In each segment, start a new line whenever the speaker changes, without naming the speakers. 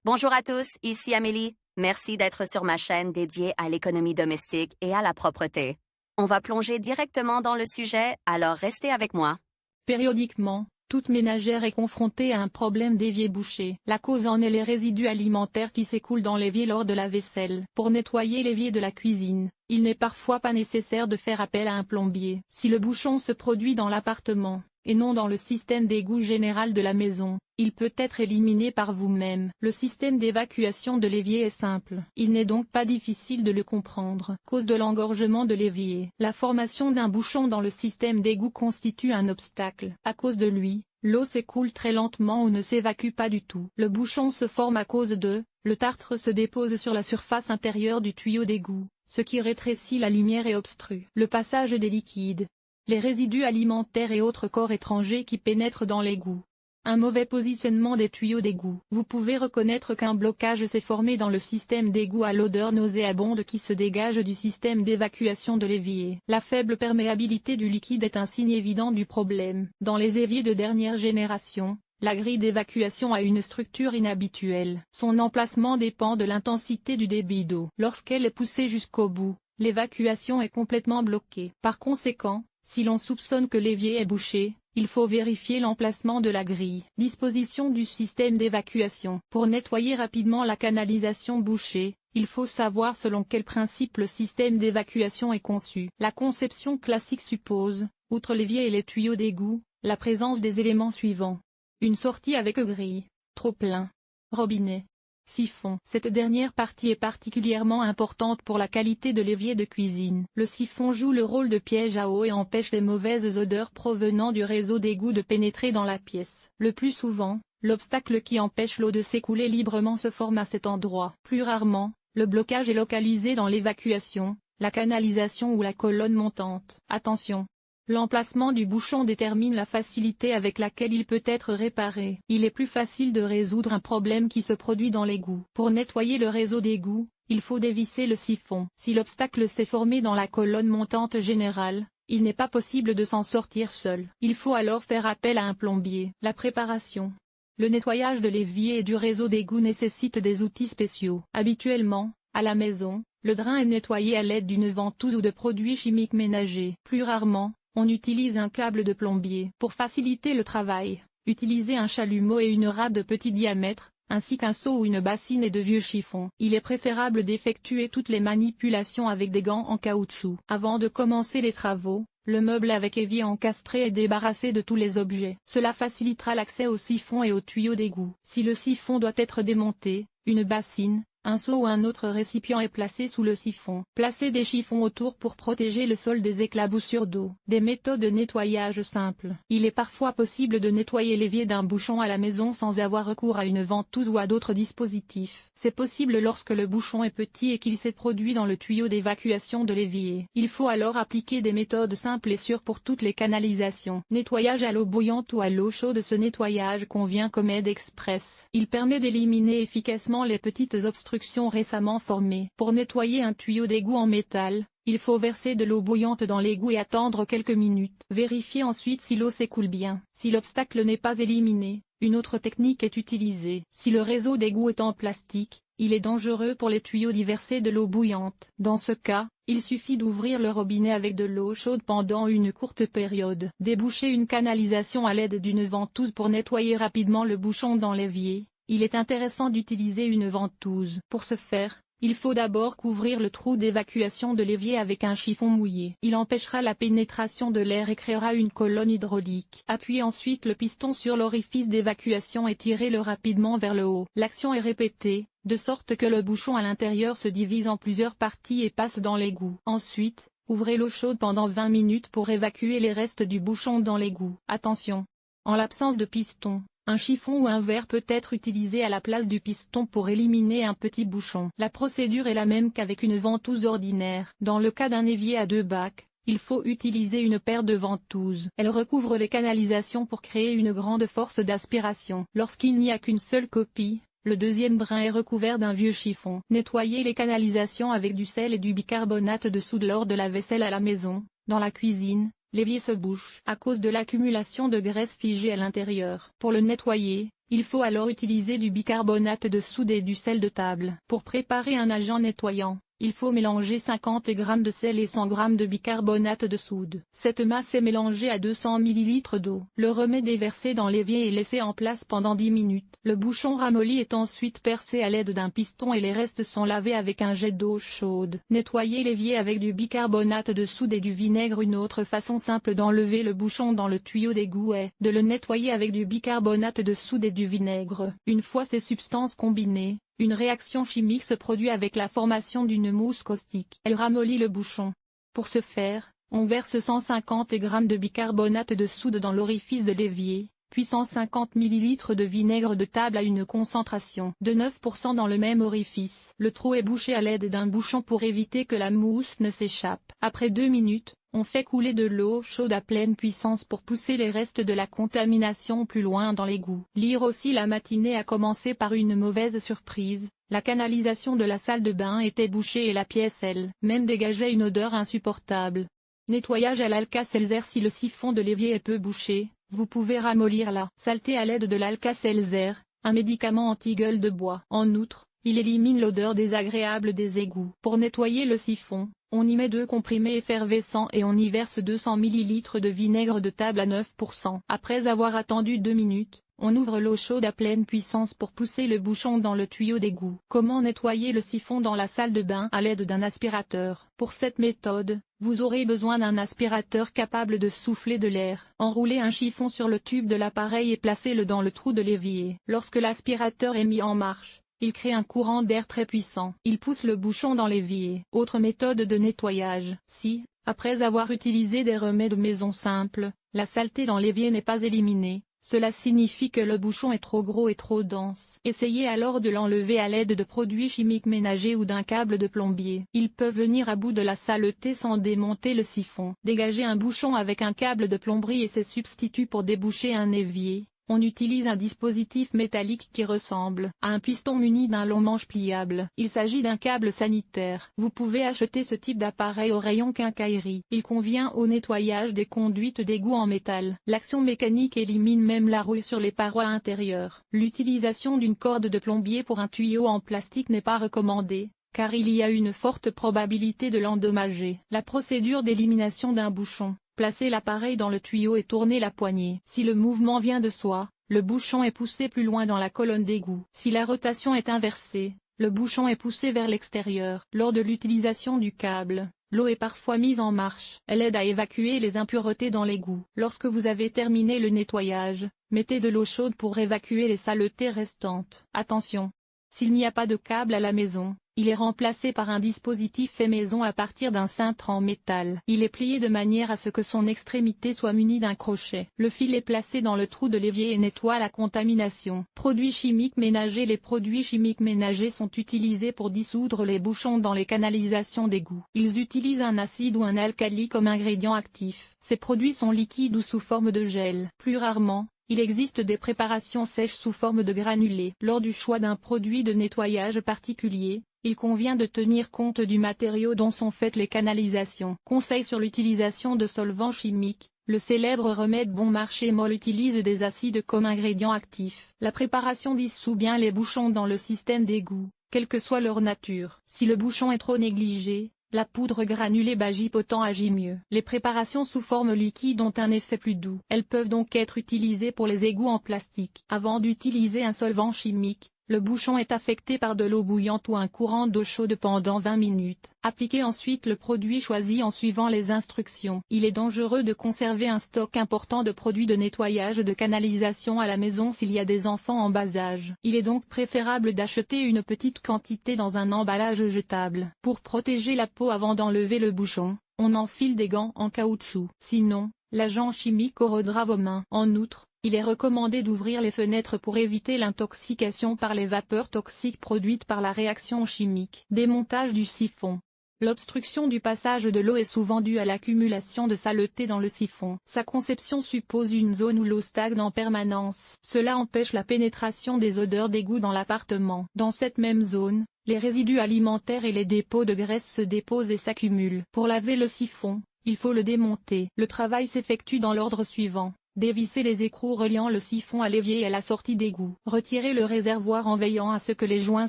Bonjour à tous, ici Amélie. Merci d'être sur ma chaîne dédiée à l'économie domestique et à la propreté. On va plonger directement dans le sujet, alors restez avec moi.
Périodiquement, toute ménagère est confrontée à un problème d'évier bouché. La cause en est les résidus alimentaires qui s'écoulent dans l'évier lors de la vaisselle. Pour nettoyer l'évier de la cuisine, il n'est parfois pas nécessaire de faire appel à un plombier. Si le bouchon se produit dans l'appartement, et non dans le système d'égout général de la maison, il peut être éliminé par vous-même. Le système d'évacuation de l'évier est simple. Il n'est donc pas difficile de le comprendre. Cause de l'engorgement de l'évier. La formation d'un bouchon dans le système d'égout constitue un obstacle. À cause de lui, l'eau s'écoule très lentement ou ne s'évacue pas du tout. Le bouchon se forme à cause de, le tartre se dépose sur la surface intérieure du tuyau d'égout, ce qui rétrécit la lumière et obstrue le passage des liquides, les résidus alimentaires et autres corps étrangers qui pénètrent dans l'égout. Un mauvais positionnement des tuyaux d'égout. Vous pouvez reconnaître qu'un blocage s'est formé dans le système d'égout à l'odeur nauséabonde qui se dégage du système d'évacuation de l'évier. La faible perméabilité du liquide est un signe évident du problème. Dans les éviers de dernière génération, la grille d'évacuation a une structure inhabituelle. Son emplacement dépend de l'intensité du débit d'eau. Lorsqu'elle est poussée jusqu'au bout, l'évacuation est complètement bloquée. Par conséquent, si l'on soupçonne que l'évier est bouché, il faut vérifier l'emplacement de la grille. Disposition du système d'évacuation. Pour nettoyer rapidement la canalisation bouchée, il faut savoir selon quel principe le système d'évacuation est conçu. La conception classique suppose, outre l'évier et les tuyaux d'égout, la présence des éléments suivants. Une sortie avec grille, trop-plein, robinet, siphon. Cette dernière partie est particulièrement importante pour la qualité de l'évier de cuisine. Le siphon joue le rôle de piège à eau et empêche les mauvaises odeurs provenant du réseau d'égout de pénétrer dans la pièce. Le plus souvent, l'obstacle qui empêche l'eau de s'écouler librement se forme à cet endroit. Plus rarement, le blocage est localisé dans l'évacuation, la canalisation ou la colonne montante. Attention! L'emplacement du bouchon détermine la facilité avec laquelle il peut être réparé. Il est plus facile de résoudre un problème qui se produit dans l'égout. Pour nettoyer le réseau d'égout, il faut dévisser le siphon. Si l'obstacle s'est formé dans la colonne montante générale, il n'est pas possible de s'en sortir seul. Il faut alors faire appel à un plombier. La préparation. Le nettoyage de l'évier et du réseau d'égout nécessite des outils spéciaux. Habituellement, à la maison, le drain est nettoyé à l'aide d'une ventouse ou de produits chimiques ménagers. Plus rarement, on utilise un câble de plombier. Pour faciliter le travail, utilisez un chalumeau et une râpe de petit diamètre, ainsi qu'un seau ou une bassine et de vieux chiffons. Il est préférable d'effectuer toutes les manipulations avec des gants en caoutchouc. Avant de commencer les travaux, le meuble avec évier encastré est débarrassé de tous les objets. Cela facilitera l'accès au siphon et aux tuyaux d'égout. Si le siphon doit être démonté, une bassine, un seau ou un autre récipient est placé sous le siphon. Placez des chiffons autour pour protéger le sol des éclaboussures d'eau. Des méthodes de nettoyage simples. Il est parfois possible de nettoyer l'évier d'un bouchon à la maison sans avoir recours à une ventouse ou à d'autres dispositifs. C'est possible lorsque le bouchon est petit et qu'il s'est produit dans le tuyau d'évacuation de l'évier. Il faut alors appliquer des méthodes simples et sûres pour toutes les canalisations. Nettoyage à l'eau bouillante ou à l'eau chaude. Ce nettoyage convient comme aide express. Il permet d'éliminer efficacement les petites obstructions récemment formées. Pour nettoyer un tuyau d'égout en métal, il faut verser de l'eau bouillante dans l'égout et attendre quelques minutes. Vérifiez ensuite si l'eau s'écoule bien. Si l'obstacle n'est pas éliminé, une autre technique est utilisée. Si le réseau d'égout est en plastique, il est dangereux pour les tuyaux d'y verser de l'eau bouillante. Dans ce cas, il suffit d'ouvrir le robinet avec de l'eau chaude pendant une courte période. Déboucher une canalisation à l'aide d'une ventouse pour nettoyer rapidement le bouchon dans l'évier. Il est intéressant d'utiliser une ventouse. Pour ce faire, il faut d'abord couvrir le trou d'évacuation de l'évier avec un chiffon mouillé. Il empêchera la pénétration de l'air et créera une colonne hydraulique. Appuyez ensuite le piston sur l'orifice d'évacuation et tirez-le rapidement vers le haut. L'action est répétée, de sorte que le bouchon à l'intérieur se divise en plusieurs parties et passe dans l'égout. Ensuite, ouvrez l'eau chaude pendant 20 minutes pour évacuer les restes du bouchon dans l'égout. Attention! En l'absence de piston, un chiffon ou un verre peut être utilisé à la place du piston pour éliminer un petit bouchon. La procédure est la même qu'avec une ventouse ordinaire. Dans le cas d'un évier à 2 bacs, il faut utiliser une paire de ventouses. Elles recouvrent les canalisations pour créer une grande force d'aspiration. Lorsqu'il n'y a qu'une seule copie, le deuxième drain est recouvert d'un vieux chiffon. Nettoyez les canalisations avec du sel et du bicarbonate de soude lors de la vaisselle à la maison, dans la cuisine. L'évier se bouche à cause de l'accumulation de graisse figée à l'intérieur. Pour le nettoyer, Il faut alors utiliser du bicarbonate de soude et du sel de table. Pour préparer un agent nettoyant, il faut mélanger 50 g de sel et 100 g de bicarbonate de soude. Cette masse est mélangée à 200 ml d'eau. Le remède est versé dans l'évier et laissé en place pendant 10 minutes. Le bouchon ramolli est ensuite percé à l'aide d'un piston et les restes sont lavés avec un jet d'eau chaude. Nettoyer l'évier avec du bicarbonate de soude et du vinaigre. Une autre façon simple d'enlever le bouchon dans le tuyau d'égout est de le nettoyer avec du bicarbonate de soude et du vinaigre. Une fois ces substances combinées, une réaction chimique se produit avec la formation d'une mousse caustique. Elle ramollit le bouchon. Pour ce faire, on verse 150 g de bicarbonate de soude dans l'orifice de l'évier, puis 150 ml de vinaigre de table à une concentration de 9% dans le même orifice. Le trou est bouché à l'aide d'un bouchon pour éviter que la mousse ne s'échappe. Après 2 minutes, on fait couler de l'eau chaude à pleine puissance pour pousser les restes de la contamination plus loin dans l'égout. Lire aussi. La matinée a commencé par une mauvaise surprise. La canalisation de la salle de bain était bouchée et la pièce elle-même dégageait une odeur insupportable. Nettoyage à l'Alka-Seltzer. Si le siphon de l'évier est peu bouché, vous pouvez ramollir la saleté à l'aide de l'Alka-Seltzer, un médicament anti-gueule de bois. En outre, il élimine l'odeur désagréable des égouts. Pour nettoyer le siphon, on y met 2 comprimés effervescents et on y verse 200 ml de vinaigre de table à 9%. Après avoir attendu 2 minutes, on ouvre l'eau chaude à pleine puissance pour pousser le bouchon dans le tuyau d'égout. Comment nettoyer le siphon dans la salle de bain? À l'aide d'un aspirateur. Pour cette méthode, vous aurez besoin d'un aspirateur capable de souffler de l'air. Enroulez un chiffon sur le tube de l'appareil et placez-le dans le trou de l'évier. Lorsque l'aspirateur est mis en marche, il crée un courant d'air très puissant. Il pousse le bouchon dans l'évier. Autre méthode de nettoyage. Si, après avoir utilisé des remèdes maison simples, la saleté dans l'évier n'est pas éliminée, cela signifie que le bouchon est trop gros et trop dense. Essayez alors de l'enlever à l'aide de produits chimiques ménagers ou d'un câble de plombier. Ils peuvent venir à bout de la saleté sans démonter le siphon. Dégagez un bouchon avec un câble de plomberie et ses substituts pour déboucher un évier. On utilise un dispositif métallique qui ressemble à un piston muni d'un long manche pliable. Il s'agit d'un câble sanitaire. Vous pouvez acheter ce type d'appareil au rayon quincaillerie. Il convient au nettoyage des conduites d'égout en métal. L'action mécanique élimine même la rouille sur les parois intérieures. L'utilisation d'une corde de plombier pour un tuyau en plastique n'est pas recommandée, car il y a une forte probabilité de l'endommager. La procédure d'élimination d'un bouchon. Placez l'appareil dans le tuyau et tournez la poignée. Si le mouvement vient de soi, le bouchon est poussé plus loin dans la colonne d'égout. Si la rotation est inversée, le bouchon est poussé vers l'extérieur. Lors de l'utilisation du câble, l'eau est parfois mise en marche. Elle aide à évacuer les impuretés dans l'égout. Lorsque vous avez terminé le nettoyage, mettez de l'eau chaude pour évacuer les saletés restantes. Attention! S'il n'y a pas de câble à la maison, il est remplacé par un dispositif fait maison à partir d'un cintre en métal. Il est plié de manière à ce que son extrémité soit munie d'un crochet. Le fil est placé dans le trou de l'évier et nettoie la contamination. Produits chimiques ménagers. Les produits chimiques ménagers sont utilisés pour dissoudre les bouchons dans les canalisations d'égout. Ils utilisent un acide ou un alcali comme ingrédient actif. Ces produits sont liquides ou sous forme de gel. Plus rarement, il existe des préparations sèches sous forme de granulés. Lors du choix d'un produit de nettoyage particulier, il convient de tenir compte du matériau dont sont faites les canalisations. Conseil sur l'utilisation de solvants chimiques. Le célèbre remède bon marché Moll utilise des acides comme ingrédient actif. La préparation dissout bien les bouchons dans le système d'égout, quelle que soit leur nature. Si le bouchon est trop négligé, la poudre granulée Bagipotent agit mieux. Les préparations sous forme liquide ont un effet plus doux. Elles peuvent donc être utilisées pour les égouts en plastique. Avant d'utiliser un solvant chimique, le bouchon est affecté par de l'eau bouillante ou un courant d'eau chaude pendant 20 minutes. Appliquez ensuite le produit choisi en suivant les instructions. Il est dangereux de conserver un stock important de produits de nettoyage de canalisation à la maison s'il y a des enfants en bas âge. Il est donc préférable d'acheter une petite quantité dans un emballage jetable. Pour protéger la peau avant d'enlever le bouchon, on enfile des gants en caoutchouc. Sinon, l'agent chimique corrodera vos mains. En outre, il est recommandé d'ouvrir les fenêtres pour éviter l'intoxication par les vapeurs toxiques produites par la réaction chimique. Démontage du siphon. L'obstruction du passage de l'eau est souvent due à l'accumulation de saleté dans le siphon. Sa conception suppose une zone où l'eau stagne en permanence. Cela empêche la pénétration des odeurs d'égout dans l'appartement. Dans cette même zone, les résidus alimentaires et les dépôts de graisse se déposent et s'accumulent. Pour laver le siphon, il faut le démonter. Le travail s'effectue dans l'ordre suivant. Dévisser les écrous reliant le siphon à l'évier et à la sortie d'égout. Retirer le réservoir en veillant à ce que les joints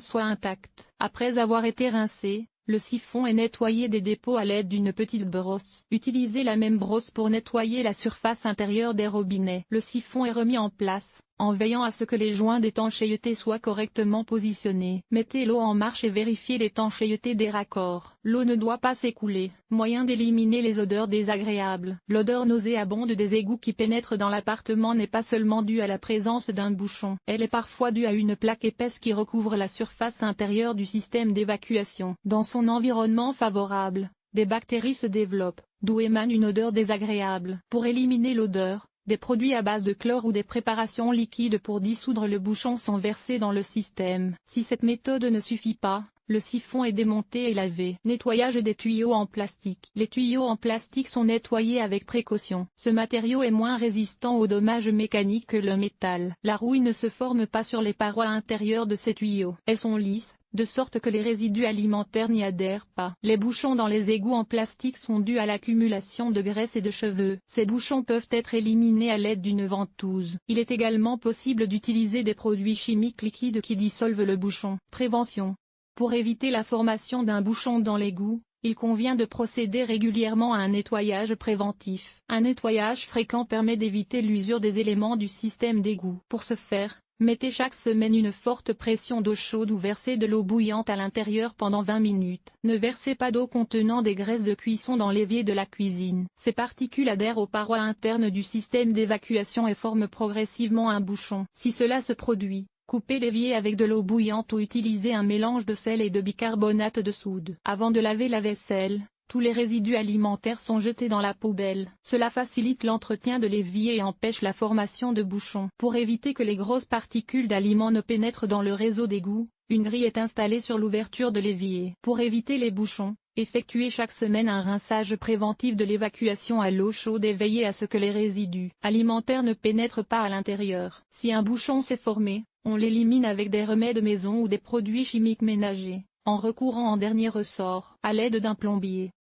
soient intacts. Après avoir été rincé, le siphon est nettoyé des dépôts à l'aide d'une petite brosse. Utilisez la même brosse pour nettoyer la surface intérieure des robinets. Le siphon est remis en place, en veillant à ce que les joints d'étanchéité soient correctement positionnés. Mettez l'eau en marche et vérifiez l'étanchéité des raccords. L'eau ne doit pas s'écouler. Moyen d'éliminer les odeurs désagréables. L'odeur nauséabonde des égouts qui pénètre dans l'appartement n'est pas seulement due à la présence d'un bouchon. Elle est parfois due à une plaque épaisse qui recouvre la surface intérieure du système d'évacuation. Dans son environnement favorable, des bactéries se développent, d'où émane une odeur désagréable. Pour éliminer l'odeur, des produits à base de chlore ou des préparations liquides pour dissoudre le bouchon sont versés dans le système. Si cette méthode ne suffit pas, le siphon est démonté et lavé. Nettoyage des tuyaux en plastique. Les tuyaux en plastique sont nettoyés avec précaution. Ce matériau est moins résistant aux dommages mécaniques que le métal. La rouille ne se forme pas sur les parois intérieures de ces tuyaux. Elles sont lisses, de sorte que les résidus alimentaires n'y adhèrent pas. Les bouchons dans les égouts en plastique sont dus à l'accumulation de graisse et de cheveux. Ces bouchons peuvent être éliminés à l'aide d'une ventouse. Il est également possible d'utiliser des produits chimiques liquides qui dissolvent le bouchon. Prévention. Pour éviter la formation d'un bouchon dans l'égout, il convient de procéder régulièrement à un nettoyage préventif. Un nettoyage fréquent permet d'éviter l'usure des éléments du système d'égout. Pour ce faire, mettez chaque semaine une forte pression d'eau chaude ou versez de l'eau bouillante à l'intérieur pendant 20 minutes. Ne versez pas d'eau contenant des graisses de cuisson dans l'évier de la cuisine. Ces particules adhèrent aux parois internes du système d'évacuation et forment progressivement un bouchon. Si cela se produit, coupez l'évier avec de l'eau bouillante ou utilisez un mélange de sel et de bicarbonate de soude. Avant de laver la vaisselle, tous les résidus alimentaires sont jetés dans la poubelle. Cela facilite l'entretien de l'évier et empêche la formation de bouchons. Pour éviter que les grosses particules d'aliments ne pénètrent dans le réseau d'égout, une grille est installée sur l'ouverture de l'évier. Pour éviter les bouchons, effectuez chaque semaine un rinçage préventif de l'évacuation à l'eau chaude et veillez à ce que les résidus alimentaires ne pénètrent pas à l'intérieur. Si un bouchon s'est formé, on l'élimine avec des remèdes maison ou des produits chimiques ménagers, en recourant en dernier ressort à l'aide d'un plombier.